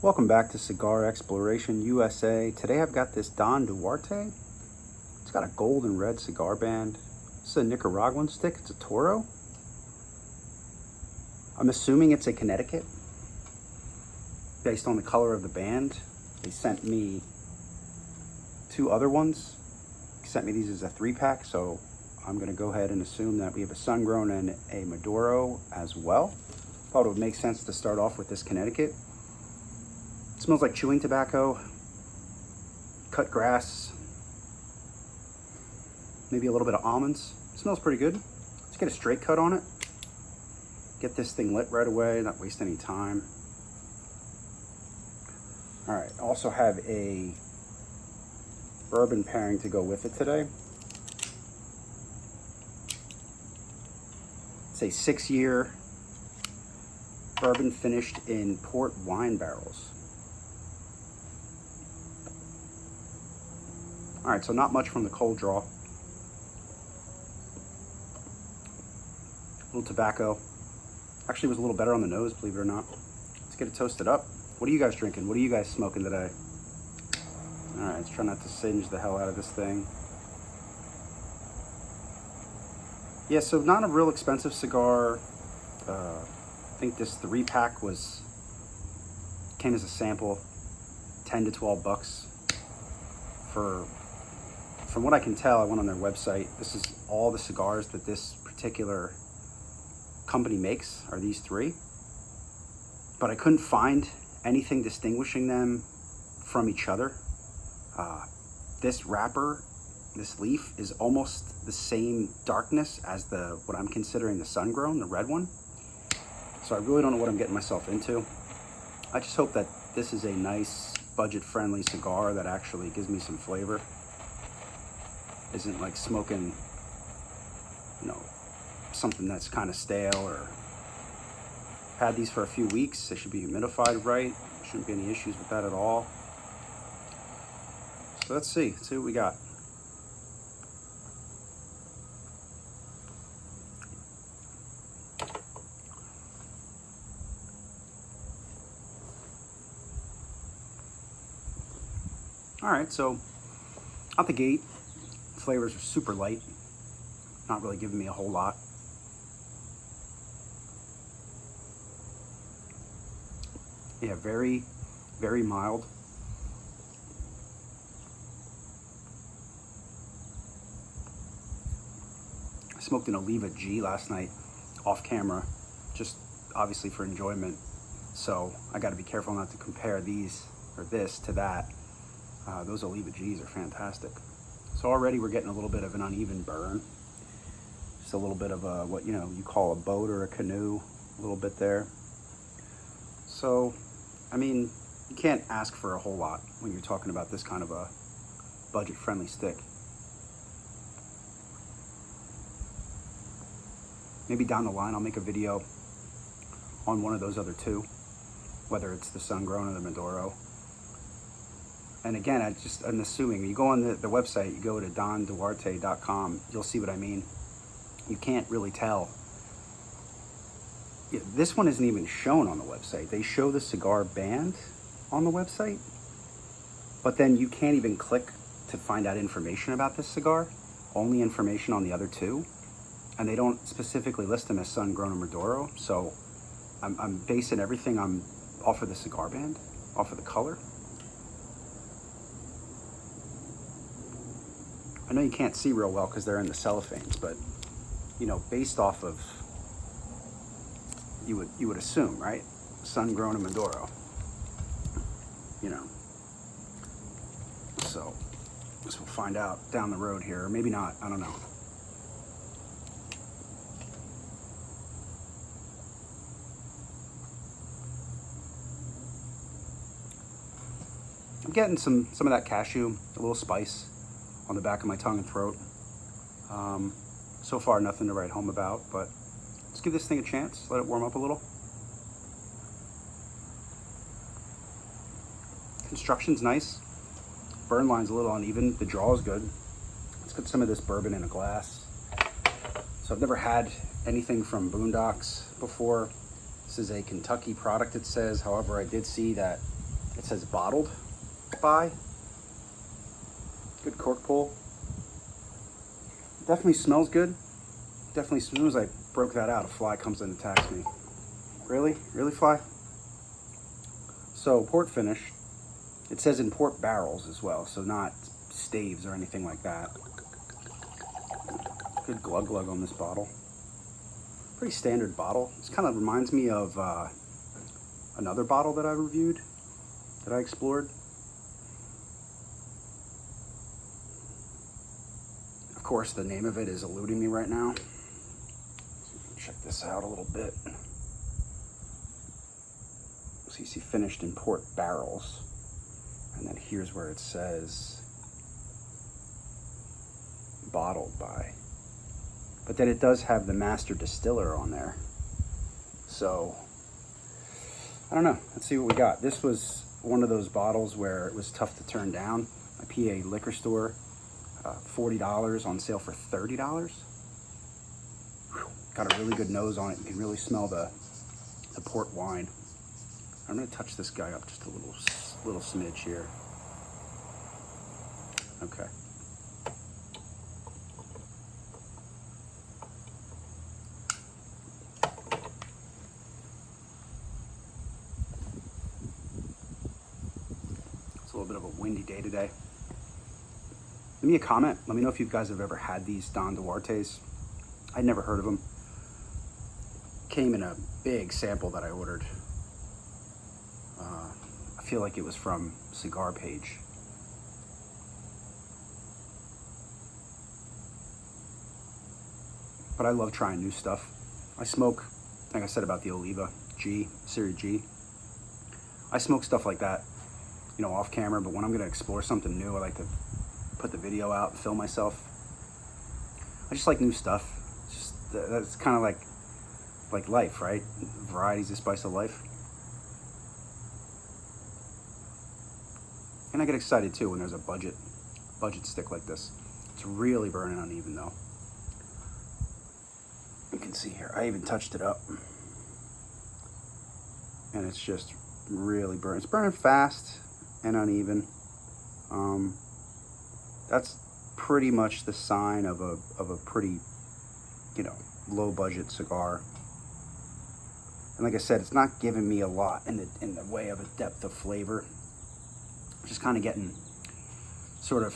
Welcome back to Cigar Exploration USA. Today I've got this Don Duarte. It's got a gold and red cigar band. This is a Nicaraguan stick. It's a Toro. I'm assuming it's a Connecticut based on the color of the band. They sent me two other ones. They sent me these as a 3-pack, so I'm going to go ahead and assume that we have a sun-grown and a Maduro as well. Thought it would make sense to start off with this Connecticut. It smells like chewing tobacco, cut grass, maybe a little bit of almonds. It smells pretty good. Let's get a straight cut on it. Get this thing lit right away, not waste any time. All right, also have a bourbon pairing to go with it today. It's a 6-year bourbon finished in port wine barrels. All right, so not much from the cold draw. A little tobacco. Actually was a little better on the nose, believe it or not. Let's get it toasted up. What are you guys drinking? What are you guys smoking today? All right, let's try not to singe the hell out of this thing. Yeah, so not a real expensive cigar. I think this 3-pack came as a sample, 10 to 12 bucks. From what I can tell, I went on their website. This is all the cigars that this particular company makes are these 3. But I couldn't find anything distinguishing them from each other. This wrapper, this leaf, is almost the same darkness as what I'm considering the sun-grown, the red one. So I really don't know what I'm getting myself into. I just hope that this is a nice, budget-friendly cigar that actually gives me some flavor. Isn't like smoking, something that's kind of stale or had these for a few weeks. They should be humidified right. Shouldn't be any issues with that at all. So let's see what we got. All right, so out the gate, flavors are super light, not really giving me a whole lot. Yeah, very, very mild. I smoked an Oliva G last night off camera, just obviously for enjoyment. So I got to be careful not to compare this to that. Those Oliva Gs are fantastic. So already we're getting a little bit of an uneven burn. Just a little bit of what you call a boat or a canoe, a little bit there. So, I mean, you can't ask for a whole lot when you're talking about this kind of a budget-friendly stick. Maybe down the line I'll make a video on one of those other 2, whether it's the sun-grown or the Maduro. And again, I'm assuming, you go on the website, you go to donduarte.com, you'll see what I mean. You can't really tell. Yeah, this one isn't even shown on the website. They show the cigar band on the website, but then you can't even click to find out information about this cigar, only information on the other 2. And they don't specifically list them as sun-grown or Maduro. So I'm basing everything off of the cigar band, off of the color. I know you can't see real well because they're in the cellophanes, but based off of, you would assume, right? Sun-grown and Maduro. So guess we'll find out down the road here, or maybe not. I don't know. I'm getting some of that cashew, a little spice on the back of my tongue and throat. So far, nothing to write home about, but let's give this thing a chance. Let it warm up a little. Construction's nice. Burn line's a little uneven. The draw is good. Let's put some of this bourbon in a glass. So I've never had anything from Boondocks before. This is a Kentucky product, it says. However, I did see that It says bottled by. Good cork pull. Definitely smells good. Definitely, as soon as I broke that out, a fly comes and attacks me. Really? Really, fly? So, port finish. It says in port barrels as well, so not staves or anything like that. Good glug glug on this bottle. Pretty standard bottle. This kind of reminds me of another bottle that I reviewed, that I explored. Of course, the name of it is eluding me right now. Check this out a little bit. So you see finished in port barrels. And then here's where it says bottled by. But then it does have the master distiller on there. So, I don't know. Let's see what we got. This was one of those bottles where it was tough to turn down. A PA liquor store, $40 on sale for $30. Whew. Got a really good nose on it. You can really smell the port wine. I'm gonna touch this guy up just a little smidge here. Okay. It's a little bit of a windy day today. Leave me a comment. Let me know if you guys have ever had these Don DUARTEs. I'd never heard of them. Came in a big sample that I ordered. I feel like it was from Cigar page. But I love trying new stuff. I smoke, like I said about the Oliva G, Series G. I smoke stuff like that, you know, off camera, but when I'm gonna explore something new, I like to put the video out and film myself. I just like new stuff. It's just, that's kind of like life, right? Variety's the spice of life. And I get excited too when there's a budget stick like this. It's really burning uneven though. You can see here, I even touched it up. And it's just really burning. It's burning fast and uneven. That's pretty much the sign of a pretty, you know, low budget cigar. And like I said, it's not giving me a lot in the way of a depth of flavor. I'm just kind of getting sort of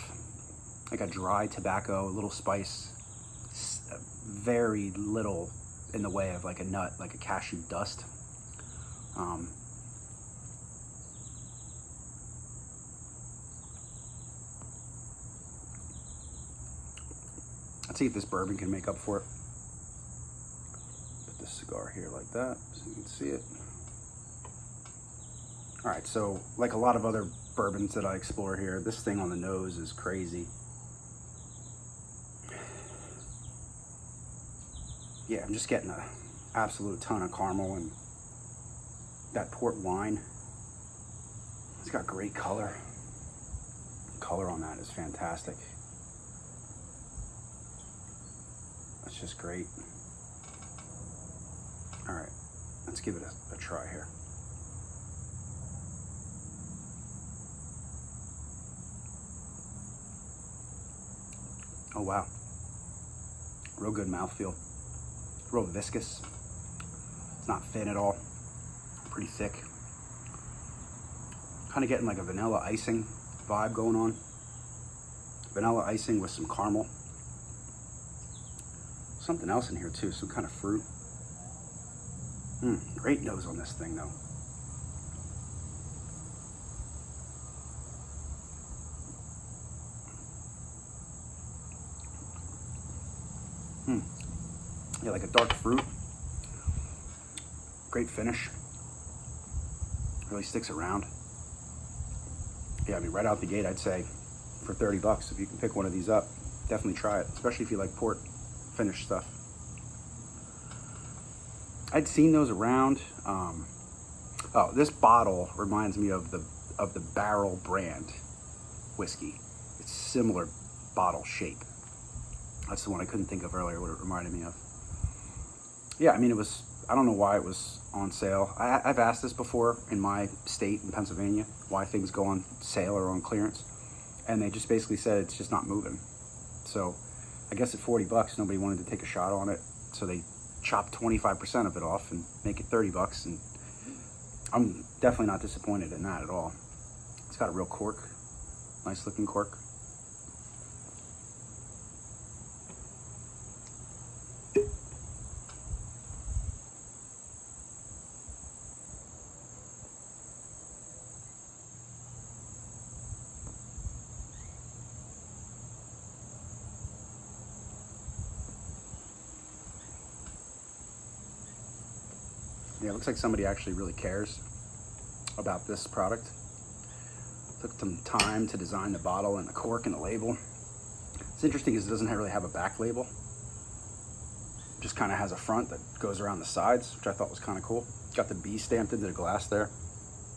like a dry tobacco, a little spice, very little in the way of like a nut, like a cashew dust. Let's see if this bourbon can make up for it. Put this cigar here like that so you can see it. All right, so like a lot of other bourbons that I explore here, this thing on the nose is crazy. Yeah, I'm just getting an absolute ton of caramel, and that port wine, it's got great color. The color on that is fantastic. That's just great. All right, let's give it a try here. Oh wow, real good mouthfeel, real viscous. It's not thin at all, pretty thick. Kind of getting like a vanilla icing vibe going on. Vanilla icing with some caramel. Something else in here too, some kind of fruit. Great nose on this thing though. Yeah, like a dark fruit. Great finish. Really sticks around. Yeah, I mean, right out the gate, I'd say for 30 bucks, if you can pick one of these up, definitely try it, especially if you like port finish stuff. I'd seen those around. Oh, this bottle reminds me of the Barrel brand whiskey. It's similar bottle shape. That's the one I couldn't think of earlier, what it reminded me of. Yeah, I mean, it was I don't know why it was on sale. I've asked this before in my state in Pennsylvania, why things go on sale or on clearance. And they just basically said it's just not moving. So I guess at 40 bucks, nobody wanted to take a shot on it. So they chopped 25% of it off and make it 30 bucks. And I'm definitely not disappointed in that at all. It's got a real cork, nice looking cork. Yeah, it looks like somebody actually really cares about this product. Took some time to design the bottle and the cork and the label. It's interesting because it doesn't really have a back label. It just kind of has a front that goes around the sides, which I thought was kind of cool. Got the B stamped into the glass there.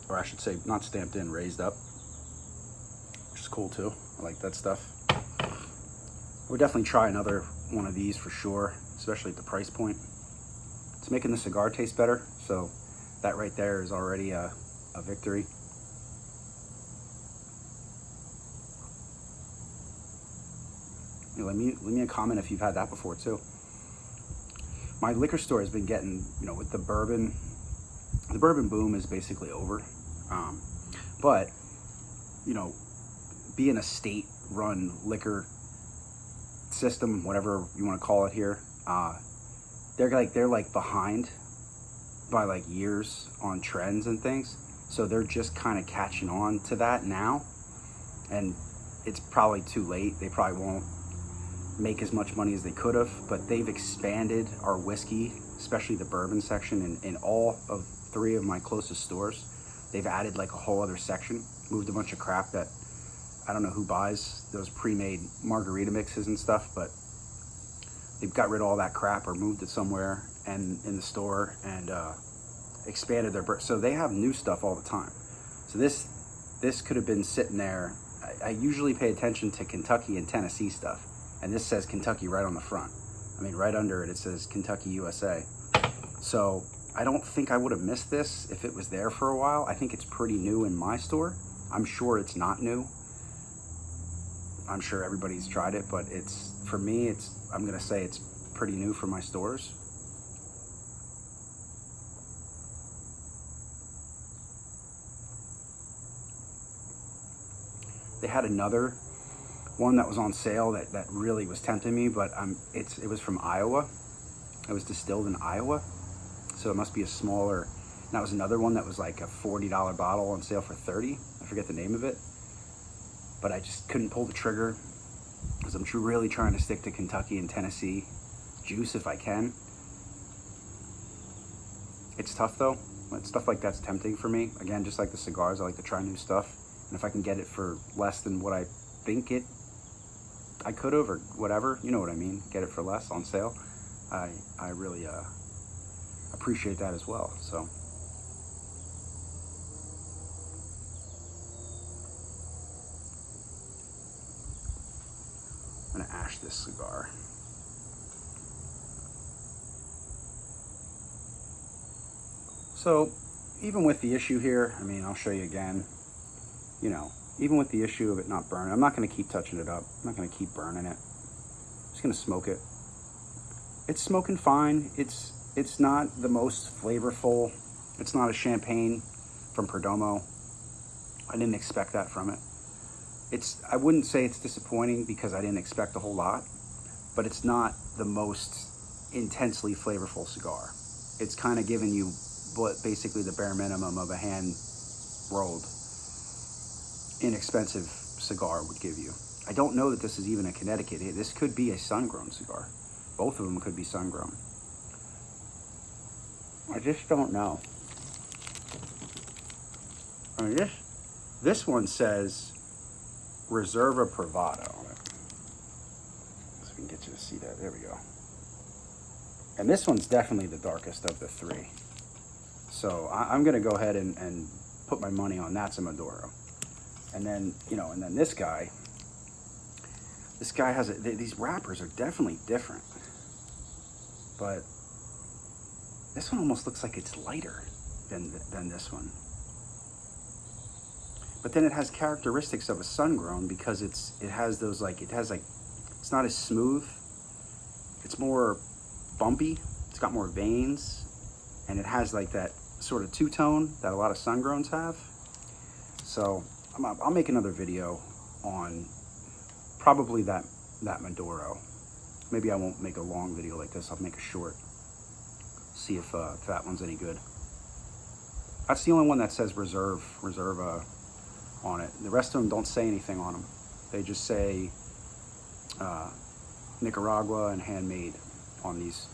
Or I should say, not stamped in, raised up. Which is cool too. I like that stuff. I would definitely try another one of these for sure, especially at the price point. It's making the cigar taste better, so that right there is already a victory. You know, leave me a comment if you've had that before too. My liquor store has been getting, you know, with the bourbon boom is basically over. But, you know, being a state-run liquor system, whatever you want to call it here, they're like behind by like years on trends and things. So they're just kind of catching on to that now. And it's probably too late. They probably won't make as much money as they could have, but they've expanded our whiskey, especially the bourbon section in all of 3 of my closest stores. They've added like a whole other section, moved a bunch of crap that I don't know who buys those pre-made margarita mixes and stuff, but they've got rid of all that crap or moved it somewhere and in the store and expanded their so they have new stuff all the time. So this could have been sitting there. I usually pay attention to Kentucky and Tennessee stuff, and this says Kentucky right on the front. I mean, right under it, it says Kentucky, USA. So I don't think I would have missed this if it was there for a while. I think it's pretty new in my store. I'm sure it's not new. I'm sure everybody's tried it, but for me, I'm gonna say it's pretty new for my stores. They had another one that was on sale that really was tempting me, but it was from Iowa. It was distilled in Iowa, so it must be a smaller. And that was another one that was like a $40 bottle on sale for $30. I forget the name of it, but I just couldn't pull the trigger because I'm really trying to stick to Kentucky and Tennessee juice if I can. It's tough though. Stuff like that's tempting for me. Again, just like the cigars, I like to try new stuff. And if I can get it for less than what I think I could have or whatever, you know what I mean, get it for less on sale, I really appreciate that as well. So I'm gonna ash this cigar. So even with the issue here, I mean, I'll show you again, you know, even with the issue of it not burning, I'm not gonna keep touching it up. I'm not gonna keep burning it. I'm just gonna smoke it. It's smoking fine. It's not the most flavorful. It's not a champagne from Perdomo. I didn't expect that from it. I wouldn't say it's disappointing because I didn't expect a whole lot, but it's not the most intensely flavorful cigar. It's kind of giving you basically the bare minimum of a hand-rolled, inexpensive cigar would give you. I don't know that this is even a Connecticut. This could be a sun-grown cigar. Both of them could be sun-grown. I just don't know. I mean, this one says Reserva Privada on it. So we can get you to see that. There we go. And this one's definitely the darkest of the 3. So I'm gonna go ahead and put my money on that's a Maduro. And then, you know, and then this guy has these wrappers are definitely different. But This one almost looks like it's lighter than this one. But then it has characteristics of a sun-grown because it has it's not as smooth. It's more bumpy. It's got more veins, and it has like that sort of two-tone that a lot of sun-growns have. So I'll make another video on probably that Maduro. Maybe I won't make a long video like this. I'll make a short. See if that one's any good. That's the only one that says reserve on it. The rest of them don't say anything on them. They just say Nicaragua and handmade on these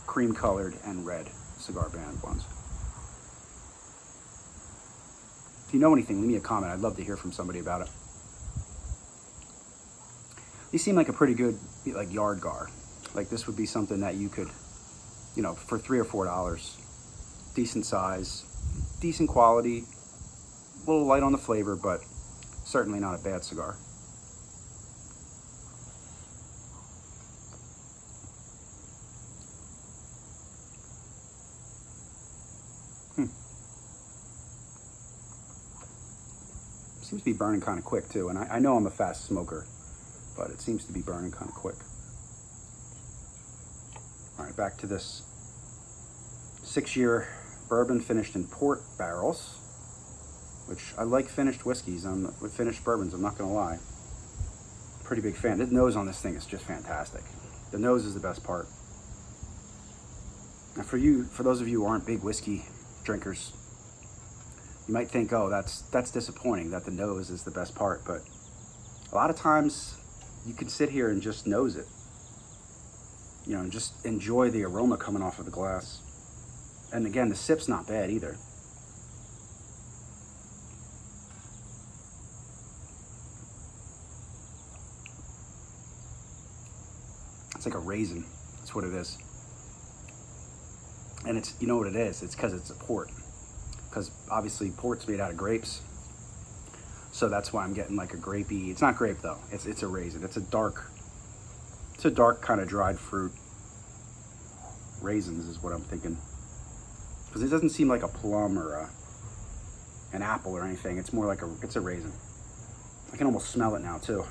cream colored and red cigar band ones. If you know anything, leave me a comment. I'd love to hear from somebody about it. These seem like a pretty good like yard gar. Like this would be something that you could, you know, for $3 or $4, decent size, decent quality, a little light on the flavor, but certainly not a bad cigar. Seems to be burning kind of quick too, and I know I'm a fast smoker, but it seems to be burning kind of quick. All right, back to this 6-year bourbon finished in port barrels, which I like finished whiskeys. With finished bourbons, I'm not gonna lie. Pretty big fan. The nose on this thing is just fantastic. The nose is the best part. Now for those of you who aren't big whiskey drinkers, you might think, oh, that's disappointing that the nose is the best part, but a lot of times you can sit here and just nose it. You know, and just enjoy the aroma coming off of the glass. And again, the sip's not bad either. It's like a raisin. That's what it is. And it's, you know what it is? It's because it's a port. Because obviously port's made out of grapes. So that's why I'm getting like a grapey. It's not grape though. It's a raisin. It's a dark kind of dried fruit. Raisins is what I'm thinking. Because it doesn't seem like a plum or an apple or anything. It's more like it's a raisin. I can almost smell it now too.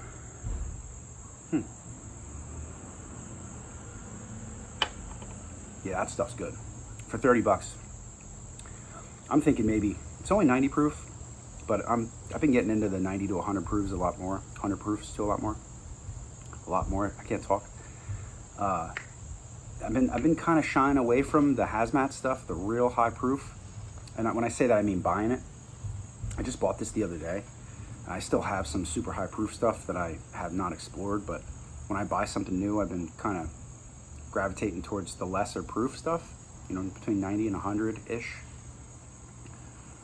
Yeah, that stuff's good. For 30 bucks. I'm thinking maybe, it's only 90 proof, but I've been getting into the 90 to 100 proofs a lot more. 100 proofs to a lot more. A lot more, I can't talk. I've been kind of shying away from the hazmat stuff, the real high proof. And when I say that, I mean buying it. I just bought this the other day. I still have some super high proof stuff that I have not explored, but when I buy something new, I've been kind of gravitating towards the lesser proof stuff, you know, between 90 and 100-ish.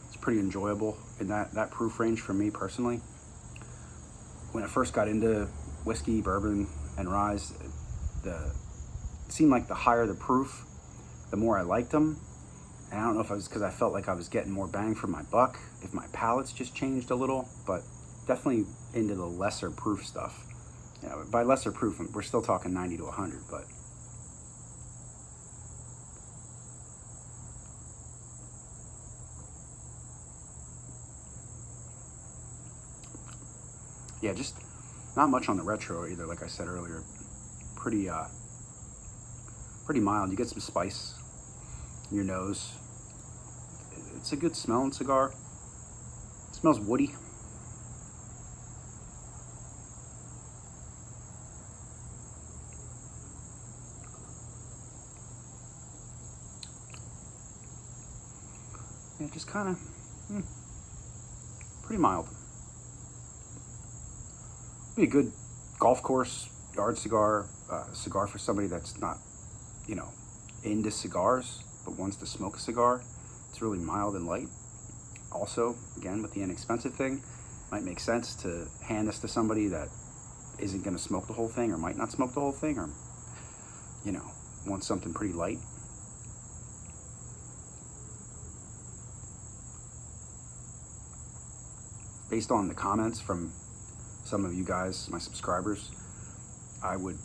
It's pretty enjoyable in that proof range for me personally. When I first got into whiskey, bourbon, and rye, it seemed like the higher the proof, the more I liked them. And I don't know if it was because I felt like I was getting more bang for my buck, if my palate's just changed a little, but definitely into the lesser proof stuff. Yeah, by lesser proof, we're still talking 90 to 100, but yeah, just not much on the retro either. Like I said earlier, pretty mild. You get some spice in your nose. It's a good smelling cigar. It smells woody. Yeah, just kind of pretty mild. Be a good golf course, yard cigar, cigar for somebody that's not, you know, into cigars, but wants to smoke a cigar. It's really mild and light. Also, again, with the inexpensive thing, might make sense to hand this to somebody that isn't going to smoke the whole thing or might not smoke the whole thing or, you know, wants something pretty light. Based on the comments from some of you guys, my subscribers, I would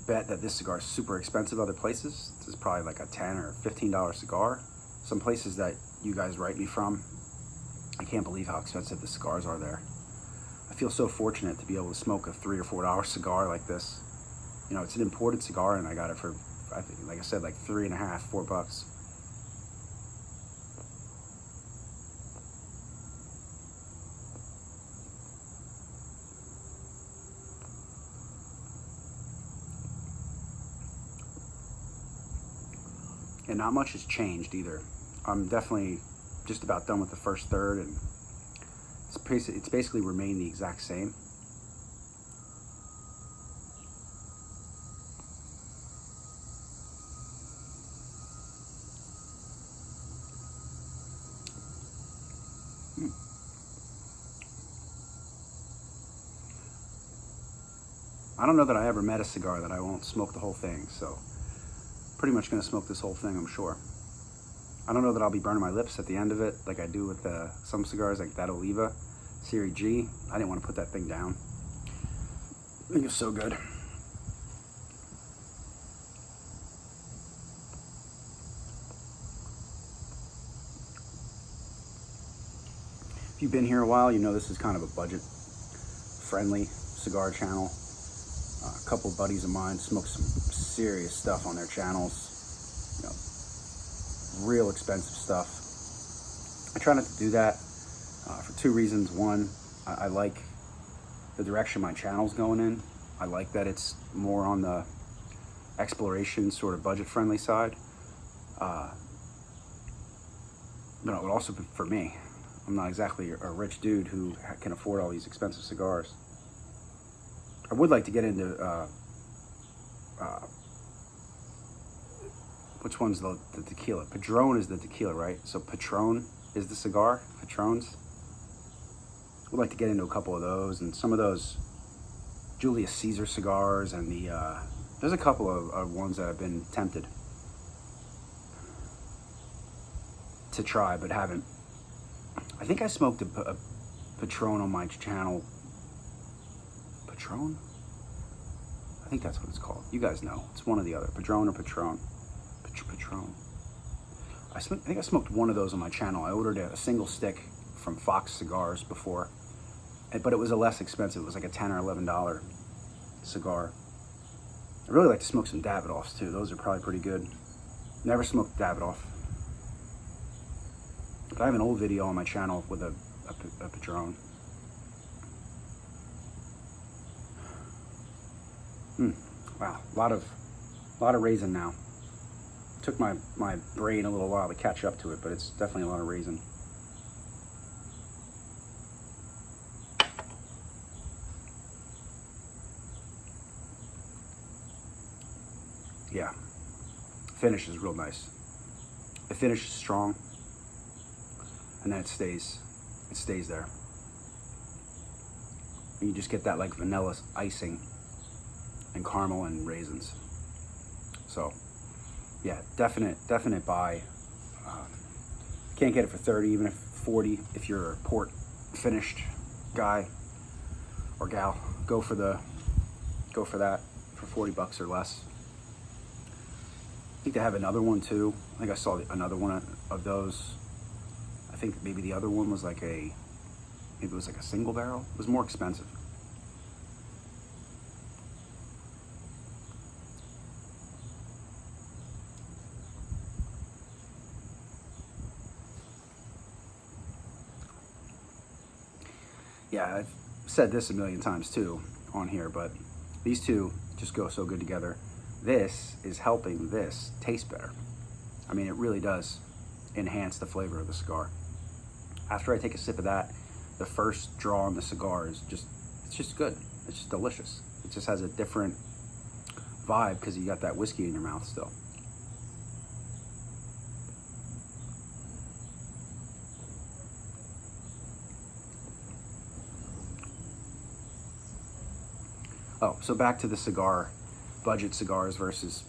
bet that this cigar is super expensive other places. This is probably like a $10 or $15 cigar. Some places that you guys write me from, I can't believe how expensive the cigars are there. I feel so fortunate to be able to smoke a $3 or $4 cigar like this. You know, it's an imported cigar, and I got it for, I think, like I said, like $3.50, $4. And not much has changed either. I'm definitely just about done with the first third, and it's basically remained the exact same. I don't know that I ever met a cigar that I won't smoke the whole thing, so pretty much gonna smoke this whole thing, I'm sure. I don't know that I'll be burning my lips at the end of it like I do with some cigars, like that Oliva Series G. I didn't want to put that thing down. I think it's so good. If you've been here a while, you know this is kind of a budget-friendly cigar channel. A couple of buddies of mine smoke some serious stuff on their channels. You know, real expensive stuff. I try not to do that for two reasons. One, I like the direction my channel's going in. I like that it's more on the exploration, sort of budget-friendly side. But it would also be for me. I'm not exactly a rich dude who can afford all these expensive cigars. I would like to get into which one's the tequila? Padron is the tequila, right? So Patron is the cigar, Patrons. Would like to get into a couple of those, and some of those Julius Caesar cigars, and there's a couple of ones that I've been tempted to try, but haven't. I think I smoked a Patron on my channel. Patron? I think that's what it's called. You guys know. It's one or the other. Padron or Patron. Patron. I think I smoked one of those on my channel. I ordered a single stick from Fox Cigars before, but it was a less expensive. It was like a $10 or $11 cigar. I really like to smoke some Davidoffs too. Those are probably pretty good. Never smoked Davidoff. But I have an old video on my channel with a Patron. Wow, a lot of raisin now. Took my brain a little while to catch up to it, but it's definitely a lot of raisin. Yeah, finish is real nice. The finish is strong, and then it stays there. And you just get that like vanilla icing and caramel and raisins. So yeah, definite buy. Can't get it for 30, even if 40 if you're a port finished guy or gal. Go for that for $40 or less. I think they have another one too. I think I saw another one of those. I think maybe the other one was like maybe it was like a single barrel. It was more expensive. Yeah, I've said this a million times too on here, but these two just go so good together. This is helping this taste better. I mean, it really does enhance the flavor of the cigar. After I take a sip of that, the first draw on the cigar is it's just good. It's just delicious. It just has a different vibe because you got that whiskey in your mouth still. Oh, so back to the cigar, budget cigars versus,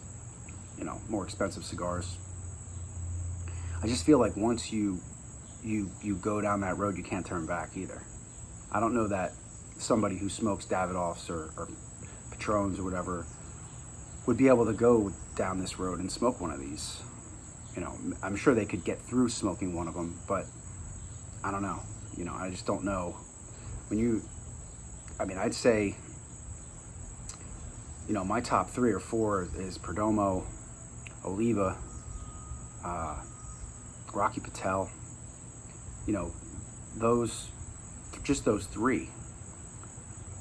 more expensive cigars. I just feel like once you go down that road, you can't turn back either. I don't know that somebody who smokes Davidoffs or Patrons or whatever would be able to go down this road and smoke one of these. You know, I'm sure they could get through smoking one of them, but I don't know. You know, I just don't know. I mean, I'd say, you know, my top 3 or 4 is Perdomo, Oliva, Rocky Patel. You know, just those 3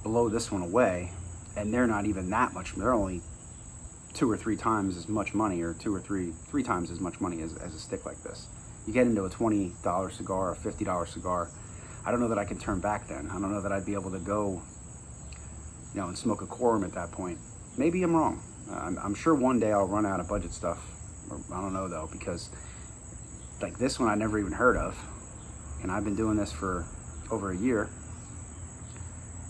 blow this one away, and they're not even that much. They're only 2 or 3 times as much money, or 2 or 3 times as much money as a stick like this. You get into a $20 cigar, a $50 cigar, I don't know that I can turn back then. I don't know that I'd be able to go, you know, and smoke a quorum at that point. Maybe I'm wrong. I'm sure one day I'll run out of budget stuff. Or, I don't know though, because like this one I never even heard of, and I've been doing this for over a year.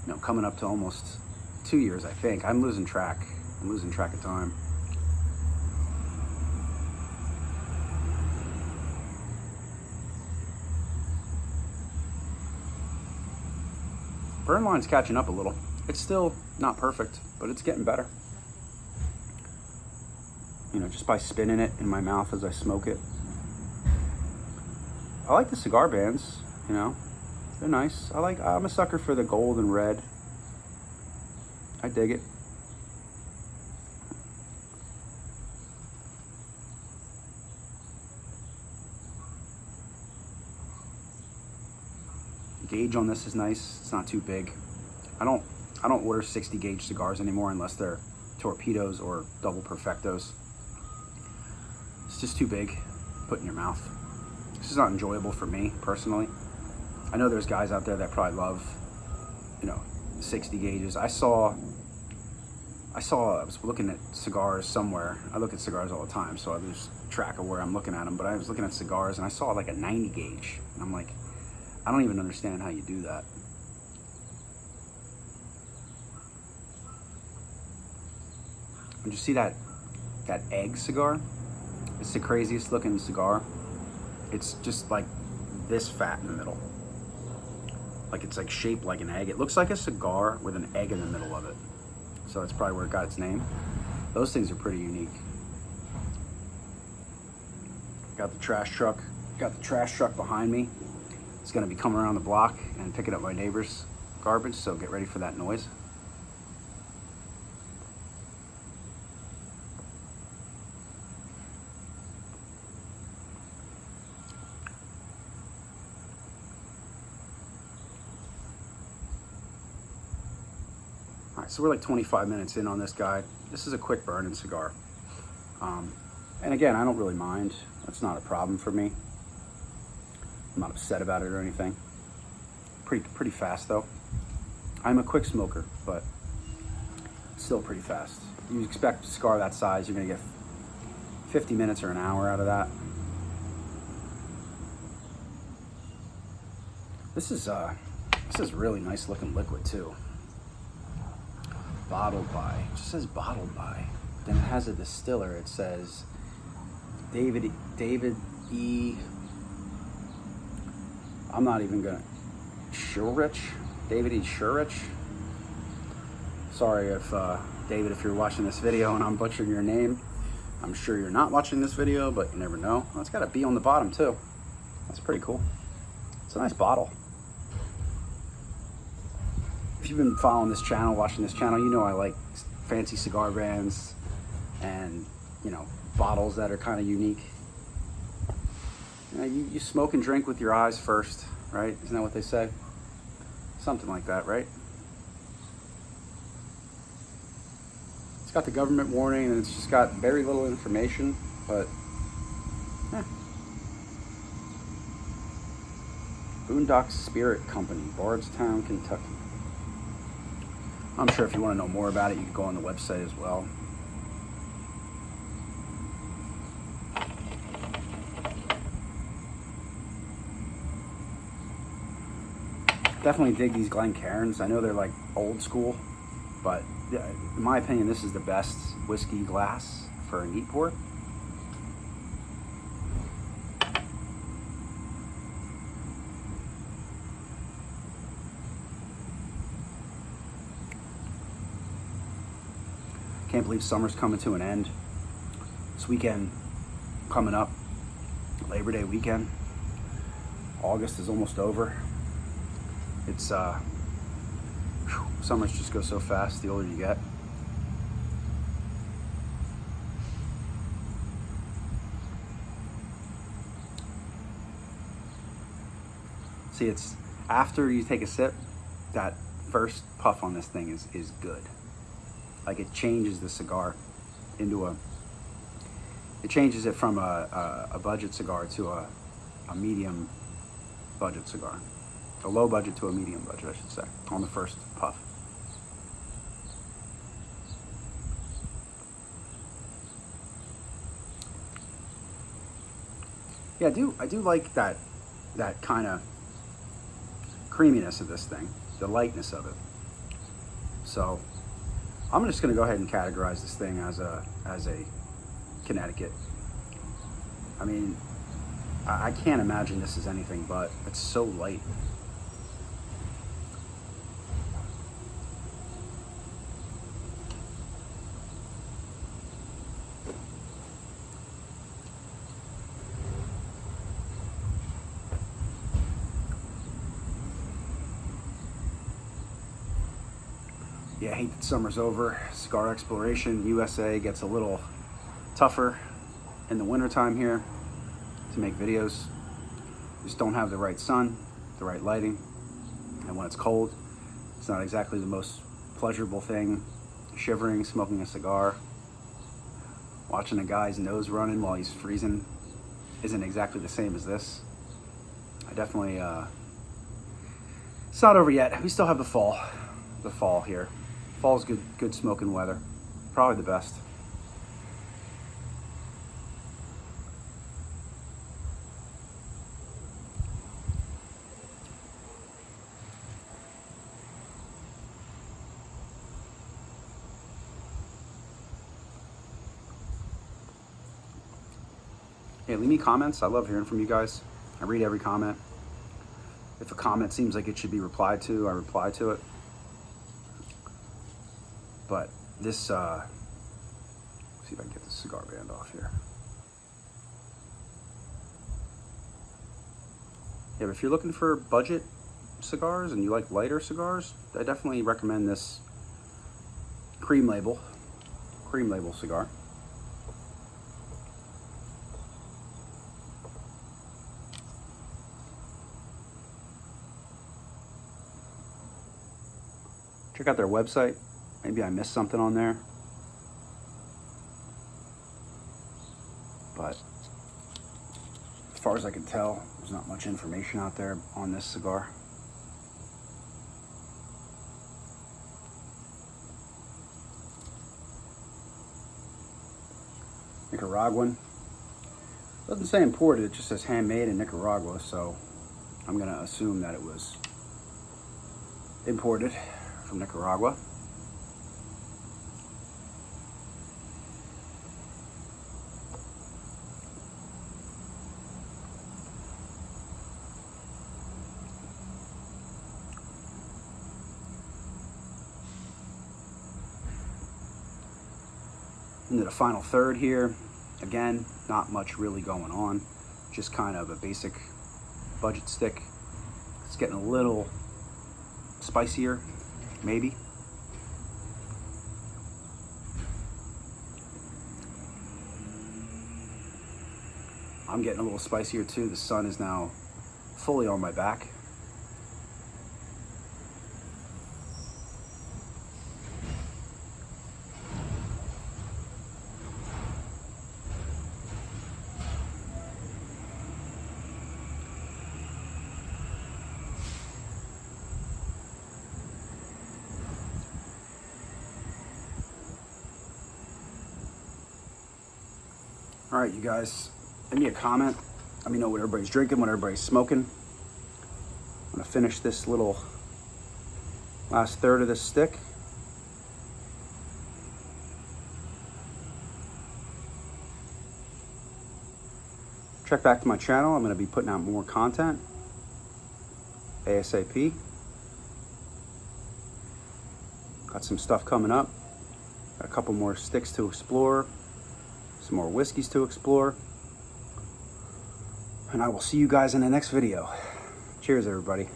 You know, coming up to almost 2 years, I think. I'm losing track. I'm losing track of time. Burn line's catching up a little. It's still not perfect, but it's getting better. You know, just by spinning it in my mouth as I smoke it. I like the cigar bands, you know. They're nice. I'm a sucker for the gold and red. I dig it. Gauge on this is nice. It's not too big. I don't order 60 gauge cigars anymore unless they're torpedoes or double perfectos. It's just too big to put in your mouth. This is not enjoyable for me personally. I know there's guys out there that probably love, you know, 60 gauges. I was looking at cigars somewhere. I look at cigars all the time, so I lose track of where I'm looking at them, but I was looking at cigars and I saw like a 90 gauge. And I'm like, I don't even understand how you do that. Did you see that egg cigar? It's the craziest looking cigar. It's just like this fat in the middle. Like it's like shaped like an egg. It looks like a cigar with an egg in the middle of it. So that's probably where it got its name. Those things are pretty unique. Got the trash truck. Got the trash truck behind me. It's gonna be coming around the block and picking up my neighbor's garbage, so get ready for that noise. All right, so we're like 25 minutes in on this guy. This is a quick burning cigar. And again, I don't really mind. That's not a problem for me. I'm not upset about it or anything. Pretty fast though. I'm a quick smoker, but still pretty fast. You expect a cigar that size, you're gonna get 50 minutes or an hour out of that. This is really nice looking liquid too. Bottled by, it just says bottled by. Then it has a distiller. It says David E. I'm not even gonna. Shurich? David E. Shurich? Sorry if, David, if you're watching this video and I'm butchering your name. I'm sure you're not watching this video, but you never know. Oh, it's got a B on the bottom too. That's pretty cool. It's a nice bottle. If you've been following this channel, watching this channel, you know I like fancy cigar brands and, you know, bottles that are kind of unique. You know, you smoke and drink with your eyes first, right? Isn't that what they say? Something like that, right? It's got the government warning and it's just got very little information, but Boondocks Spirit Company, Bardstown, Kentucky. I'm sure if you want to know more about it, you can go on the website as well. Definitely dig these Glencairns. I know they're like old school, but in my opinion, this is the best whiskey glass for a neat pour. Can't believe summer's coming to an end. This weekend coming up, Labor Day weekend. August is almost over. It's summers just go so fast the older you get. See, it's after you take a sip, that first puff on this thing is good. Like, it changes the cigar into it changes it from a budget cigar to a medium budget cigar. A low budget to a medium budget, I should say, on the first puff. Yeah, I do like that kind of creaminess of this thing, the lightness of it. So I'm just gonna go ahead and categorize this thing as a Connecticut. I mean, I can't imagine this is anything but. It's so light. Yeah, I hate that summer's over. Cigar exploration, USA gets a little tougher in the wintertime here to make videos. Just don't have the right sun, the right lighting, and when it's cold, it's not exactly the most pleasurable thing. Shivering, smoking a cigar, watching a guy's nose running while he's freezing isn't exactly the same as this. I definitely, it's not over yet. We still have the fall here. Fall's good smoking weather, probably the best. Hey, leave me comments. I love hearing from you guys. I read every comment. If a comment seems like it should be replied to, I reply to it. But this, see if I can get the cigar band off here. Yeah, but if you're looking for budget cigars and you like lighter cigars, I definitely recommend this cream label cigar. Check out their website. Maybe I missed something on there. But as far as I can tell, there's not much information out there on this cigar. Nicaraguan. Doesn't say imported, it just says handmade in Nicaragua, so I'm gonna assume that it was imported from Nicaragua. Into the final third here. Again, not much really going on. Just kind of a basic budget stick. It's getting a little spicier, maybe. I'm getting a little spicier too. The sun is now fully on my back. All right, you guys, leave me a comment. Let me know what everybody's drinking, what everybody's smoking. I'm gonna finish this little last third of this stick. Check back to my channel. I'm gonna be putting out more content ASAP. Got some stuff coming up. Got a couple more sticks to explore, some more whiskeys to explore, and I will see you guys in the next video. Cheers, everybody.